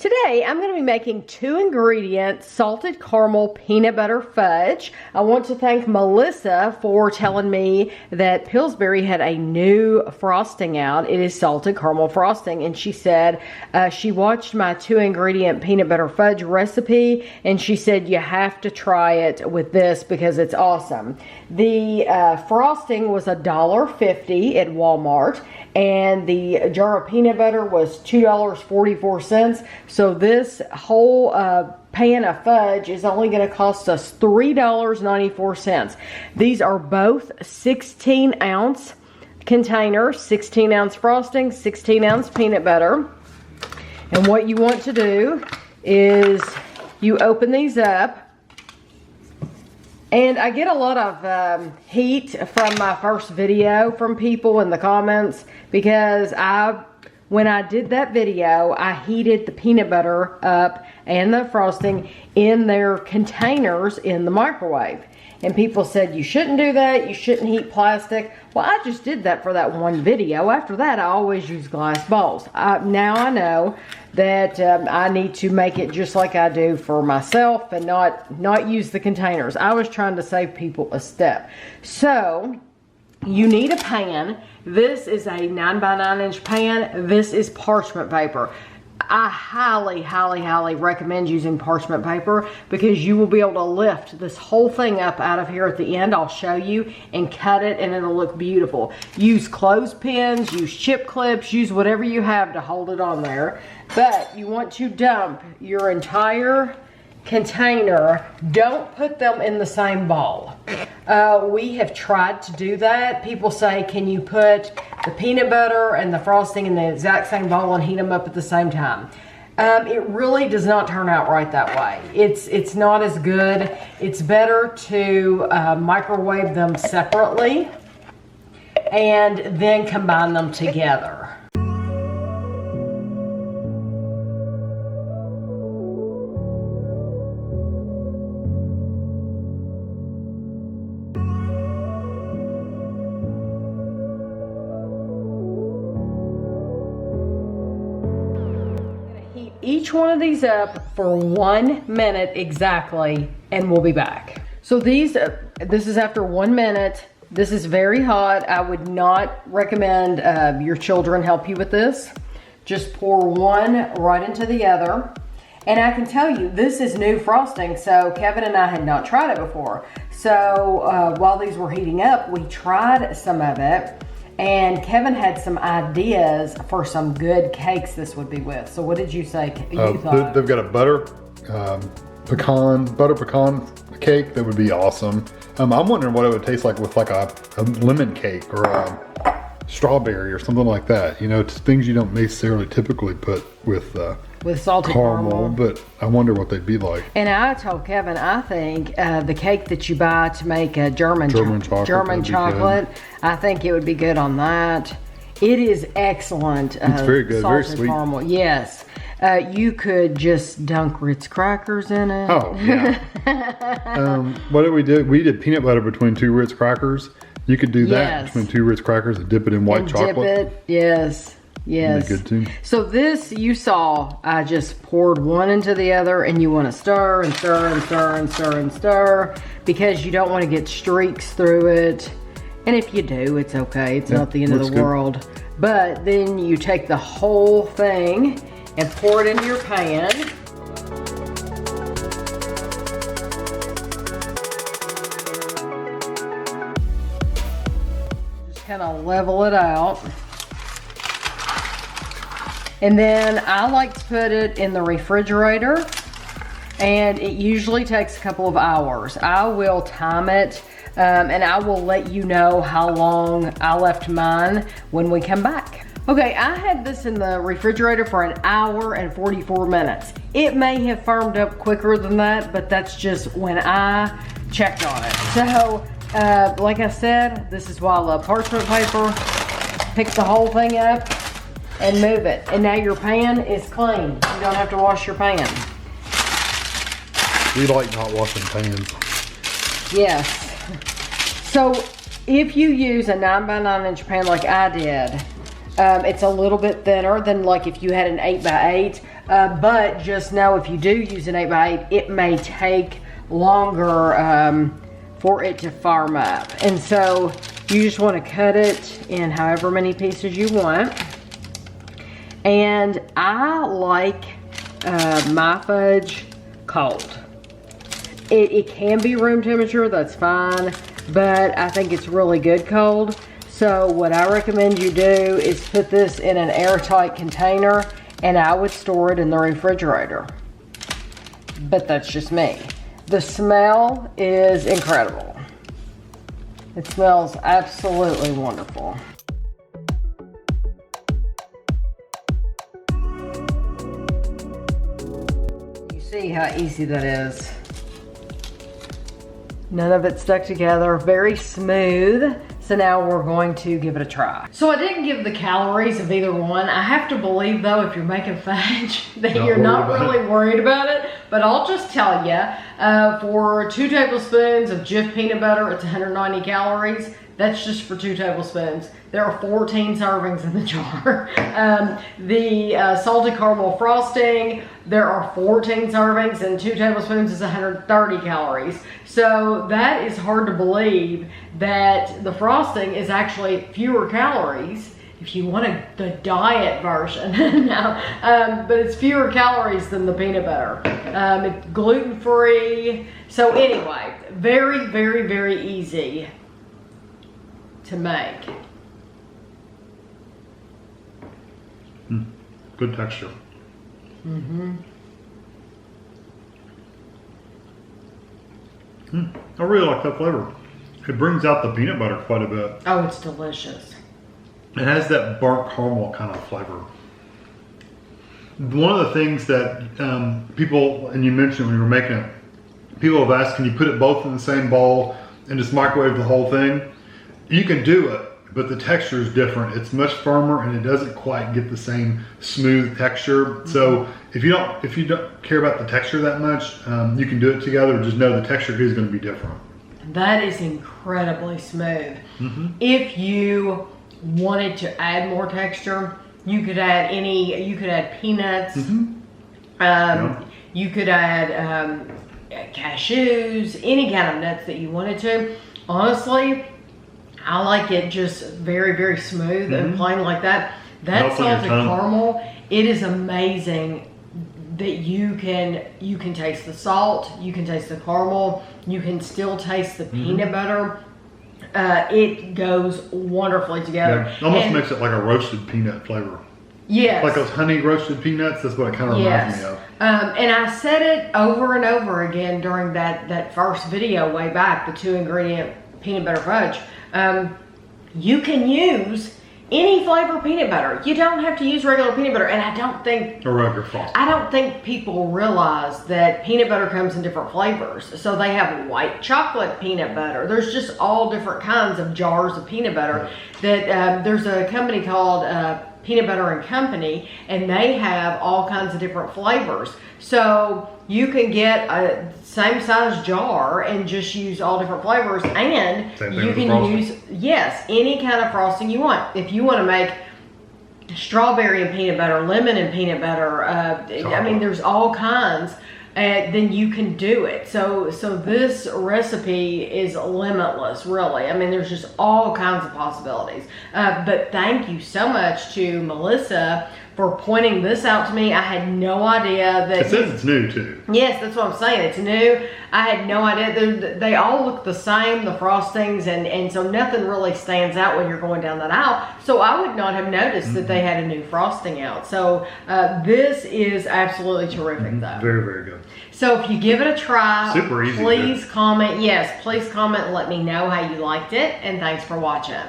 Today, I'm going to be making 2-ingredient salted caramel peanut butter fudge. I want to thank Melissa for telling me that Pillsbury had a new frosting out. It is salted caramel frosting, and she said she watched my 2-ingredient peanut butter fudge recipe, and she said you have to try it with this because it's awesome. The frosting was $1.50 at Walmart, and the jar of peanut butter was $2.44. So this whole pan of fudge is only going to cost us $3.94. These are both 16-ounce containers, 16-ounce frosting, 16-ounce peanut butter. And what you want to do is you open these up. And I get a lot of heat from my first video from people in the comments because when I did that video, I heated the peanut butter up and the frosting in their containers in the microwave. And people said, you shouldn't do that, you shouldn't heat plastic. Well, I just did that for that one video. After that, I always use glass bowls. Now I know that I need to make it just like I do for myself and not use the containers. I was trying to save people a step. So, you need a pan. This is a 9x9-inch pan. This is parchment paper. I highly, highly, highly recommend using parchment paper because you will be able to lift this whole thing up out of here at the end. I'll show you and cut it and it'll look beautiful. Use clothespins, use chip clips, use whatever you have to hold it on there. But you want to dump your entire container. Don't put them in the same bowl. We have tried to do that. People say, can you put the peanut butter and the frosting in the exact same bowl and heat them up at the same time? It really does not turn out right that way. It's not as good. It's better to microwave them separately and then combine them together. Each one of these up for 1 minute exactly, and we'll be back. So this is after 1 minute. This is very hot. I would not recommend your children help you with this. Just pour one right into the other. And I can tell you, this is new frosting, so Kevin and I had not tried it before. So while these were heating up, we tried some of it. And Kevin had some ideas for some good cakes this would be with. So what did you say you thought? They've got a butter pecan cake that would be awesome. I'm wondering what it would taste like with like a lemon cake or a strawberry or something like that. You know, it's things you don't necessarily typically put with salted caramel, but I wonder what they'd be like. And I told Kevin, I think the cake that you buy to make a German chocolate, I think it would be good on that. It is excellent. It's very good, very sweet. Caramel. Yes. You could just dunk Ritz crackers in it. Oh, yeah. What did we do? We did peanut butter between 2 Ritz crackers. You could do that between 2 Ritz crackers and dip it in white chocolate. Dip it, yes. Yes. Good too. So this, you saw, I just poured one into the other, and you want to stir and stir and stir and stir and stir because you don't want to get streaks through it. And if you do, it's okay. It's not the end of the world. But then you take the whole thing and pour it into your pan. Just kind of level it out. And then I like to put it in the refrigerator, and it usually takes a couple of hours. I will time it, and I will let you know how long I left mine when we come back. Okay, I had this in the refrigerator for 1 hour and 44 minutes. It may have firmed up quicker than that, but that's just when I checked on it. So, like I said, this is why I love parchment paper. Pick the whole thing up and move it. And now your pan is clean. You don't have to wash your pan. We like not washing pans. Yes. So if you use a 9x9-inch pan like I did, It's a little bit thinner than like if you had an 8x8, but just know if you do use an 8x8, it may take longer for it to firm up. And so you just want to cut it in however many pieces you want. And I like my fudge cold. It can be room temperature, that's fine, but I think it's really good cold. So what I recommend you do is put this in an airtight container, and I would store it in the refrigerator. But that's just me. The smell is incredible. It smells absolutely wonderful. You see how easy that is. None of it stuck together, very smooth. So now we're going to give it a try. So I didn't give the calories of either one. I have to believe though, if you're making fudge, that you're not really worried about it. But I'll just tell you, for 2 tablespoons of Jif peanut butter, it's 190 calories. That's just for 2 tablespoons. There are 14 servings in the jar. The salted caramel frosting, there are 14 servings, and 2 tablespoons is 130 calories. So that is hard to believe that the frosting is actually fewer calories if you want the diet version. No, but it's fewer calories than the peanut butter. It's gluten-free. So anyway, very, very, very easy to make. Good texture. I really like that flavor. It brings out the peanut butter quite a bit. Oh, it's delicious. It has that burnt caramel kind of flavor. One of the things that people, and you mentioned when you were making it, people have asked, can you put it both in the same bowl and just microwave the whole thing? You can do it, but the texture is different. It's much firmer and it doesn't quite get the same smooth texture. So if you don't care about the texture that much, you can do it together. Just know the texture is going to be different. That is incredibly smooth. If you wanted to add more texture, you could add peanuts. You could add cashews, any kind of nuts that you wanted to. Honestly, I like it just very, very smooth and plain like that. That salted caramel, it is amazing that you can taste the salt, you can taste the caramel, you can still taste the peanut butter. It goes wonderfully together. Yeah. It almost makes it like a roasted peanut flavor. Yes. Like those honey roasted peanuts, that's what it kind of reminds me of. And I said it over and over again during that first video way back, the 2 ingredient peanut butter fudge. You can use any flavor peanut butter. You don't have to use regular peanut butter. And I don't think people realize that peanut butter comes in different flavors. So they have white chocolate peanut butter. There's just all different kinds of jars of peanut butter. That there's a company called Peanut Butter and Company, and they have all kinds of different flavors. So you can get a same size jar and just use all different flavors, and you can use any kind of frosting you want. If you want to make strawberry and peanut butter, lemon and peanut butter, I mean, there's all kinds. Then you can do it. So this recipe is limitless, really. I mean, there's just all kinds of possibilities. But thank you so much to Melissa for pointing this out to me. I had no idea that... It says it's new too. Yes, that's what I'm saying. It's new. I had no idea. They all look the same, the frostings, and so nothing really stands out when you're going down that aisle. So I would not have noticed that they had a new frosting out. So this is absolutely terrific though. Very, very good. So if you give it a try, super easy, please comment. Yes, please comment and let me know how you liked it. And thanks for watching.